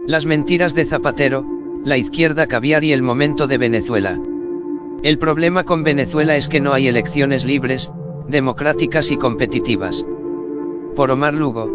Las mentiras de Zapatero, la izquierda caviar y el momento de Venezuela. El problema con Venezuela es que no hay elecciones libres, democráticas y competitivas. Por Omar Lugo.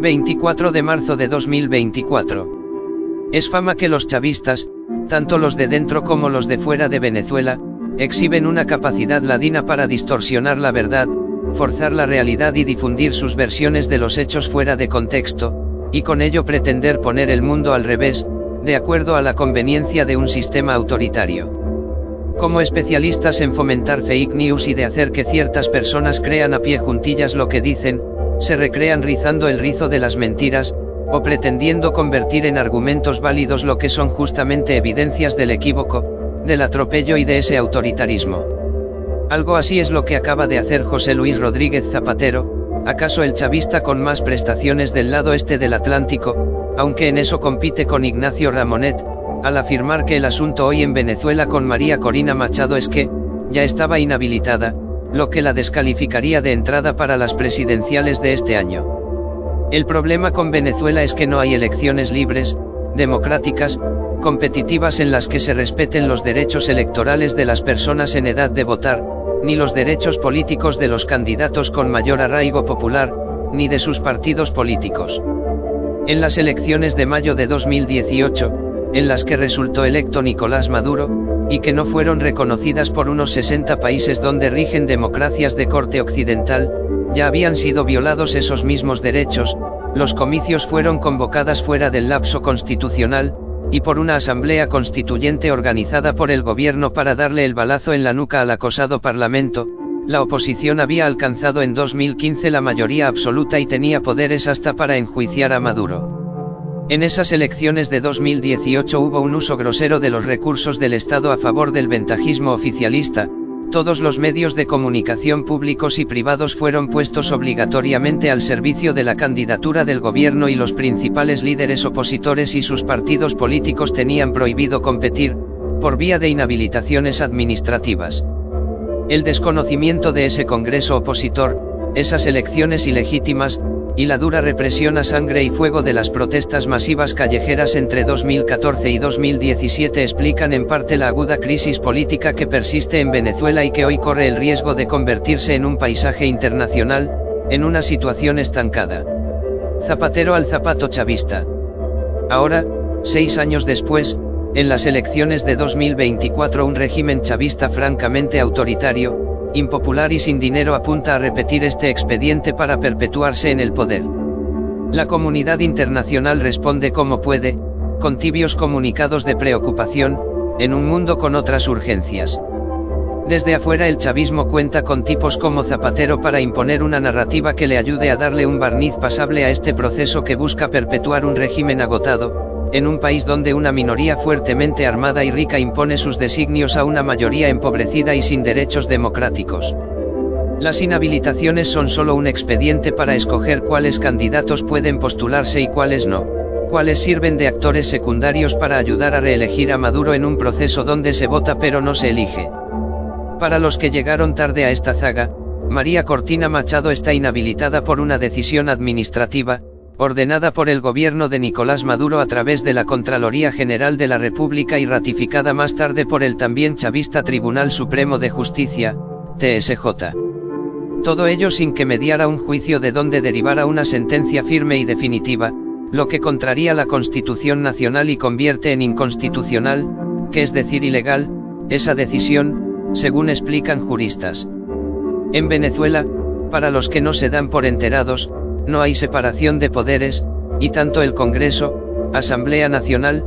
24 de marzo de 2024. Es fama que los chavistas, tanto los de dentro como los de fuera de Venezuela, exhiben una capacidad ladina para distorsionar la verdad, forzar la realidad y difundir sus versiones de los hechos fuera de contexto, y con ello pretender poner el mundo al revés, de acuerdo a la conveniencia de un sistema autoritario. Como especialistas en fomentar fake news y de hacer que ciertas personas crean a pie juntillas lo que dicen, se recrean rizando el rizo de las mentiras, o pretendiendo convertir en argumentos válidos lo que son justamente evidencias del equívoco, del atropello y de ese autoritarismo. Algo así es lo que acaba de hacer José Luis Rodríguez Zapatero, acaso el chavista con más prestaciones del lado este del Atlántico, aunque en eso compite con Ignacio Ramonet, al afirmar que el asunto hoy en Venezuela con María Corina Machado es que, ya estaba inhabilitada, lo que la descalificaría de entrada para las presidenciales de este año. El problema con Venezuela es que no hay elecciones libres, democráticas, competitivas en las que se respeten los derechos electorales de las personas en edad de votar, ni los derechos políticos de los candidatos con mayor arraigo popular, ni de sus partidos políticos. En las elecciones de mayo de 2018, en las que resultó electo Nicolás Maduro, y que no fueron reconocidas por unos 60 países donde rigen democracias de corte occidental, ya habían sido violados esos mismos derechos, los comicios fueron convocadas fuera del lapso constitucional, y por una asamblea constituyente organizada por el gobierno para darle el balazo en la nuca al acosado parlamento. La oposición había alcanzado en 2015 la mayoría absoluta y tenía poderes hasta para enjuiciar a Maduro. En esas elecciones de 2018 hubo un uso grosero de los recursos del Estado a favor del ventajismo oficialista. Todos los medios de comunicación públicos y privados fueron puestos obligatoriamente al servicio de la candidatura del gobierno y los principales líderes opositores y sus partidos políticos tenían prohibido competir, por vía de inhabilitaciones administrativas. El desconocimiento de ese Congreso opositor, esas elecciones ilegítimas, y la dura represión a sangre y fuego de las protestas masivas callejeras entre 2014 y 2017 explican en parte la aguda crisis política que persiste en Venezuela y que hoy corre el riesgo de convertirse en un paisaje internacional, en una situación estancada. Zapatero al zapato chavista. Ahora, 6 años después, en las elecciones de 2024 un régimen chavista francamente autoritario, impopular y sin dinero apunta a repetir este expediente para perpetuarse en el poder. La comunidad internacional responde como puede, con tibios comunicados de preocupación, en un mundo con otras urgencias. Desde afuera el chavismo cuenta con tipos como Zapatero para imponer una narrativa que le ayude a darle un barniz pasable a este proceso que busca perpetuar un régimen agotado, en un país donde una minoría fuertemente armada y rica impone sus designios a una mayoría empobrecida y sin derechos democráticos. Las inhabilitaciones son solo un expediente para escoger cuáles candidatos pueden postularse y cuáles no, cuáles sirven de actores secundarios para ayudar a reelegir a Maduro en un proceso donde se vota pero no se elige. Para los que llegaron tarde a esta zaga, María Cortina Machado está inhabilitada por una decisión administrativa, ordenada por el gobierno de Nicolás Maduro a través de la Contraloría General de la República y ratificada más tarde por el también chavista Tribunal Supremo de Justicia, TSJ. Todo ello sin que mediara un juicio de donde derivara una sentencia firme y definitiva, lo que contraría la Constitución Nacional y convierte en inconstitucional, que es decir ilegal, esa decisión, según explican juristas. En Venezuela, para los que no se dan por enterados, no hay separación de poderes, y tanto el Congreso, Asamblea Nacional,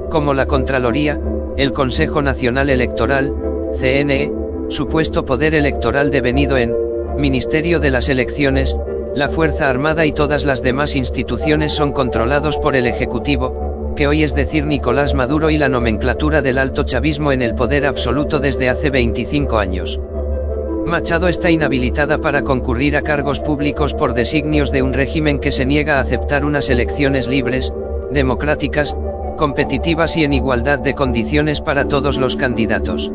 como la Contraloría, el Consejo Nacional Electoral, CNE, supuesto poder electoral devenido en Ministerio de las Elecciones, la Fuerza Armada y todas las demás instituciones son controlados por el Ejecutivo, que hoy es decir Nicolás Maduro y la nomenclatura del alto chavismo en el poder absoluto desde hace 25 años. Machado está inhabilitada para concurrir a cargos públicos por designios de un régimen que se niega a aceptar unas elecciones libres, democráticas, competitivas y en igualdad de condiciones para todos los candidatos.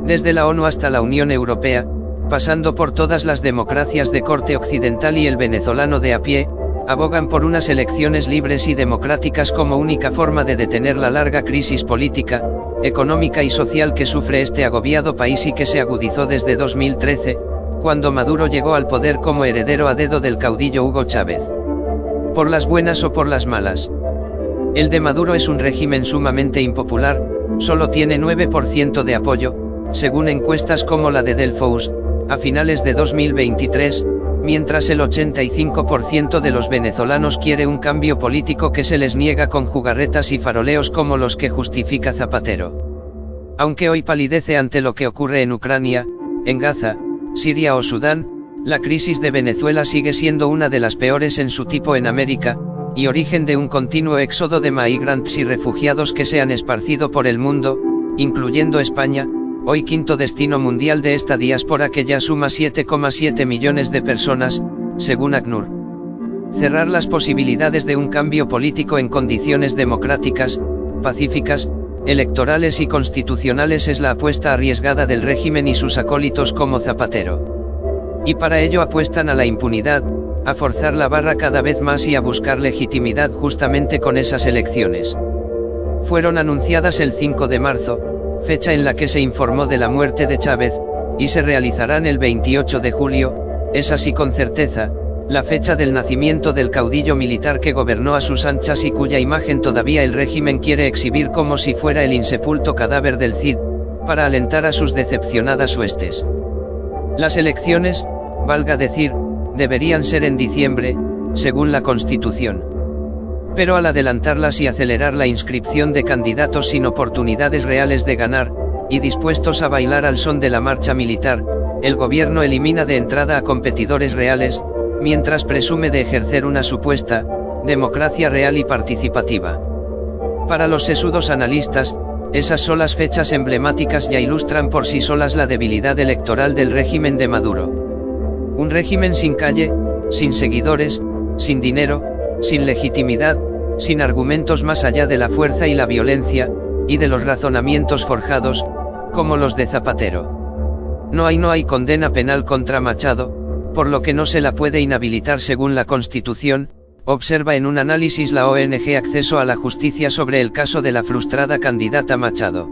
Desde la ONU hasta la Unión Europea, pasando por todas las democracias de corte occidental y el venezolano de a pie, abogan por unas elecciones libres y democráticas como única forma de detener la larga crisis política, económica y social que sufre este agobiado país y que se agudizó desde 2013, cuando Maduro llegó al poder como heredero a dedo del caudillo Hugo Chávez. Por las buenas o por las malas. El de Maduro es un régimen sumamente impopular, solo tiene 9% de apoyo, según encuestas como la de Delfos, a finales de 2023, mientras el 85% de los venezolanos quiere un cambio político que se les niega con jugarretas y faroleos como los que justifica Zapatero. Aunque hoy palidece ante lo que ocurre en Ucrania, en Gaza, Siria o Sudán, la crisis de Venezuela sigue siendo una de las peores en su tipo en América, y origen de un continuo éxodo de migrantes y refugiados que se han esparcido por el mundo, incluyendo España, hoy quinto destino mundial de esta diáspora que ya suma 7,7 millones de personas, según ACNUR. Cerrar las posibilidades de un cambio político en condiciones democráticas, pacíficas, electorales y constitucionales es la apuesta arriesgada del régimen y sus acólitos como Zapatero. Y para ello apuestan a la impunidad, a forzar la barra cada vez más y a buscar legitimidad justamente con esas elecciones. Fueron anunciadas el 5 de marzo, fecha en la que se informó de la muerte de Chávez, y se realizarán el 28 de julio, es así con certeza, la fecha del nacimiento del caudillo militar que gobernó a sus anchas y cuya imagen todavía el régimen quiere exhibir como si fuera el insepulto cadáver del Cid, para alentar a sus decepcionadas huestes. Las elecciones, valga decir, deberían ser en diciembre, según la Constitución. Pero al adelantarlas y acelerar la inscripción de candidatos sin oportunidades reales de ganar, y dispuestos a bailar al son de la marcha militar, el gobierno elimina de entrada a competidores reales, mientras presume de ejercer una supuesta democracia real y participativa. Para los sesudos analistas, esas solas fechas emblemáticas ya ilustran por sí solas la debilidad electoral del régimen de Maduro. Un régimen sin calle, sin seguidores, sin dinero, sin legitimidad, sin argumentos más allá de la fuerza y la violencia, y de los razonamientos forjados, como los de Zapatero. No hay condena penal contra Machado, por lo que no se la puede inhabilitar según la Constitución, observa en un análisis la ONG Acceso a la Justicia sobre el caso de la frustrada candidata Machado.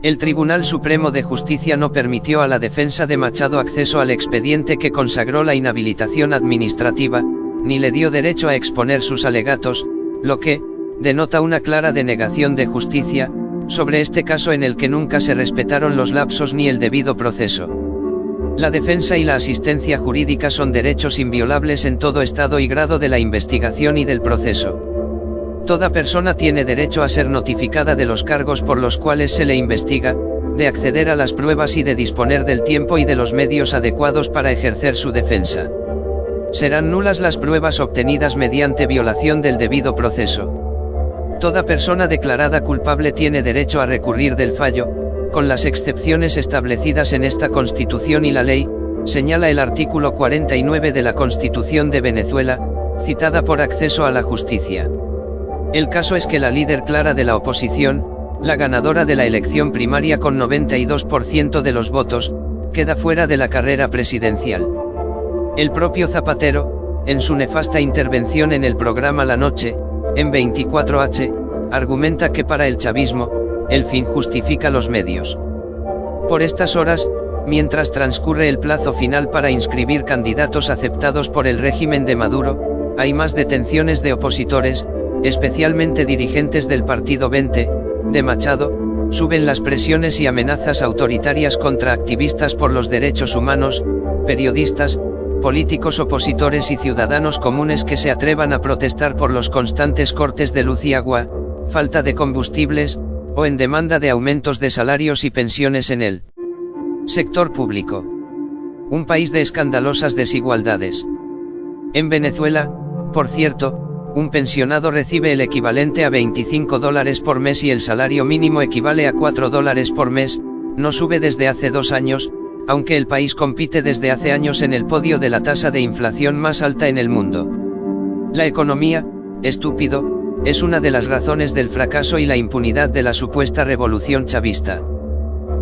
El Tribunal Supremo de Justicia no permitió a la defensa de Machado acceso al expediente que consagró la inhabilitación administrativa, ni le dio derecho a exponer sus alegatos, lo que denota una clara denegación de justicia sobre este caso en el que nunca se respetaron los lapsos ni el debido proceso. La defensa y la asistencia jurídica son derechos inviolables en todo estado y grado de la investigación y del proceso. Toda persona tiene derecho a ser notificada de los cargos por los cuales se le investiga, de acceder a las pruebas y de disponer del tiempo y de los medios adecuados para ejercer su defensa. Serán nulas las pruebas obtenidas mediante violación del debido proceso. Toda persona declarada culpable tiene derecho a recurrir del fallo, con las excepciones establecidas en esta Constitución y la ley, señala el artículo 49 de la Constitución de Venezuela, citada por Acceso a la Justicia. El caso es que la líder clara de la oposición, la ganadora de la elección primaria con 92% de los votos, queda fuera de la carrera presidencial. El propio Zapatero, en su nefasta intervención en el programa La Noche, en 24H, argumenta que para el chavismo, el fin justifica los medios. Por estas horas, mientras transcurre el plazo final para inscribir candidatos aceptados por el régimen de Maduro, hay más detenciones de opositores, especialmente dirigentes del Partido 20, de Machado, suben las presiones y amenazas autoritarias contra activistas por los derechos humanos, periodistas, políticos opositores y ciudadanos comunes que se atrevan a protestar por los constantes cortes de luz y agua, falta de combustibles, o en demanda de aumentos de salarios y pensiones en el sector público. Un país de escandalosas desigualdades. En Venezuela, por cierto, un pensionado recibe el equivalente a $25 por mes y el salario mínimo equivale a $4 por mes, no sube desde hace 2 años, aunque el país compite desde hace años en el podio de la tasa de inflación más alta en el mundo. La economía, estúpido, es una de las razones del fracaso y la impunidad de la supuesta revolución chavista.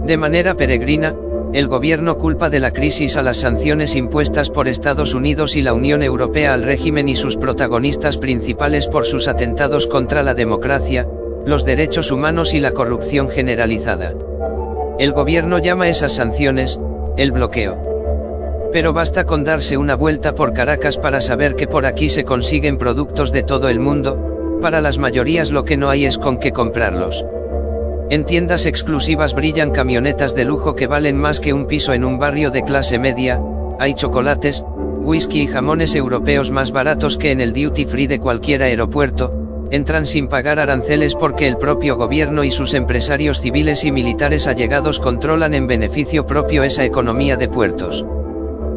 De manera peregrina, el gobierno culpa de la crisis a las sanciones impuestas por Estados Unidos y la Unión Europea al régimen y sus protagonistas principales por sus atentados contra la democracia, los derechos humanos y la corrupción generalizada. El gobierno llama esas sanciones, el bloqueo. Pero basta con darse una vuelta por Caracas para saber que por aquí se consiguen productos de todo el mundo, para las mayorías lo que no hay es con qué comprarlos. En tiendas exclusivas brillan camionetas de lujo que valen más que un piso en un barrio de clase media, hay chocolates, whisky y jamones europeos más baratos que en el duty free de cualquier aeropuerto, entran sin pagar aranceles porque el propio gobierno y sus empresarios civiles y militares allegados controlan en beneficio propio esa economía de puertos.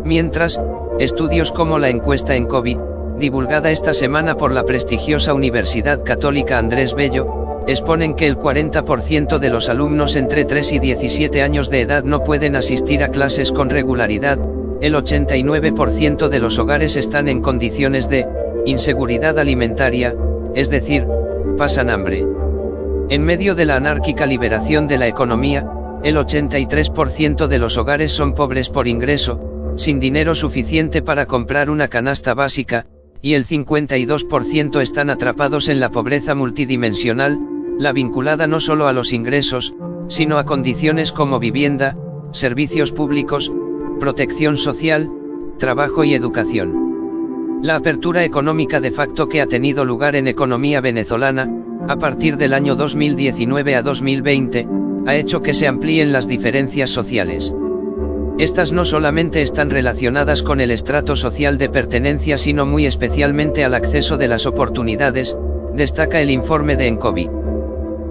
Mientras, estudios como la encuesta en COVID, divulgada esta semana por la prestigiosa Universidad Católica Andrés Bello, exponen que el 40% de los alumnos entre 3 y 17 años de edad no pueden asistir a clases con regularidad, el 89% de los hogares están en condiciones de inseguridad alimentaria, es decir, pasan hambre. En medio de la anárquica liberación de la economía, el 83% de los hogares son pobres por ingreso, sin dinero suficiente para comprar una canasta básica, y el 52% están atrapados en la pobreza multidimensional, la vinculada no solo a los ingresos, sino a condiciones como vivienda, servicios públicos, protección social, trabajo y educación. La apertura económica de facto que ha tenido lugar en economía venezolana, a partir del año 2019 a 2020, ha hecho que se amplíen las diferencias sociales. Estas no solamente están relacionadas con el estrato social de pertenencia sino muy especialmente al acceso de las oportunidades, destaca el informe de Encovi.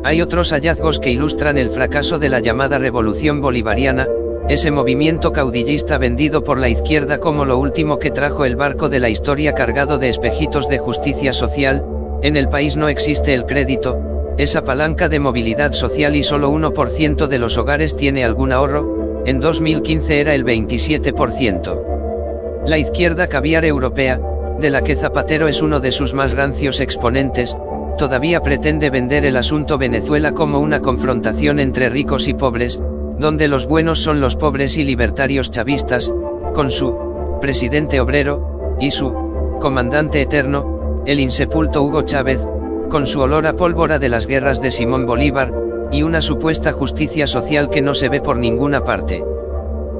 Hay otros hallazgos que ilustran el fracaso de la llamada revolución bolivariana, ese movimiento caudillista vendido por la izquierda como lo último que trajo el barco de la historia cargado de espejitos de justicia social. En el país no existe el crédito, esa palanca de movilidad social y solo 1% de los hogares tiene algún ahorro. En 2015 era el 27%. La izquierda caviar europea, de la que Zapatero es uno de sus más rancios exponentes, todavía pretende vender el asunto Venezuela como una confrontación entre ricos y pobres, donde los buenos son los pobres y libertarios chavistas, con su presidente obrero, y su comandante eterno, el insepulto Hugo Chávez, con su olor a pólvora de las guerras de Simón Bolívar, y una supuesta justicia social que no se ve por ninguna parte.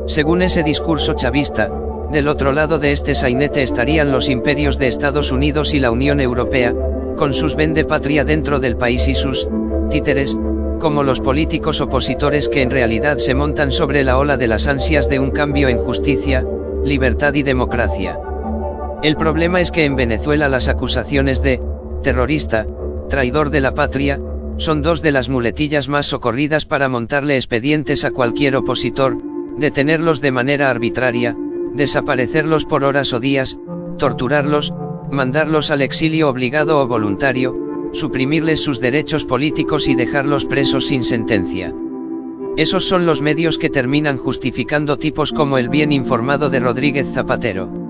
Según ese discurso chavista, del otro lado de este sainete estarían los imperios de Estados Unidos y la Unión Europea, con sus vendepatria dentro del país y sus títeres, como los políticos opositores que en realidad se montan sobre la ola de las ansias de un cambio en justicia, libertad y democracia. El problema es que en Venezuela las acusaciones de terrorista, traidor de la patria, son dos de las muletillas más socorridas para montarle expedientes a cualquier opositor, detenerlos de manera arbitraria, desaparecerlos por horas o días, torturarlos, mandarlos al exilio obligado o voluntario, suprimirles sus derechos políticos y dejarlos presos sin sentencia. Esos son los medios que terminan justificando tipos como el bien informado de Rodríguez Zapatero.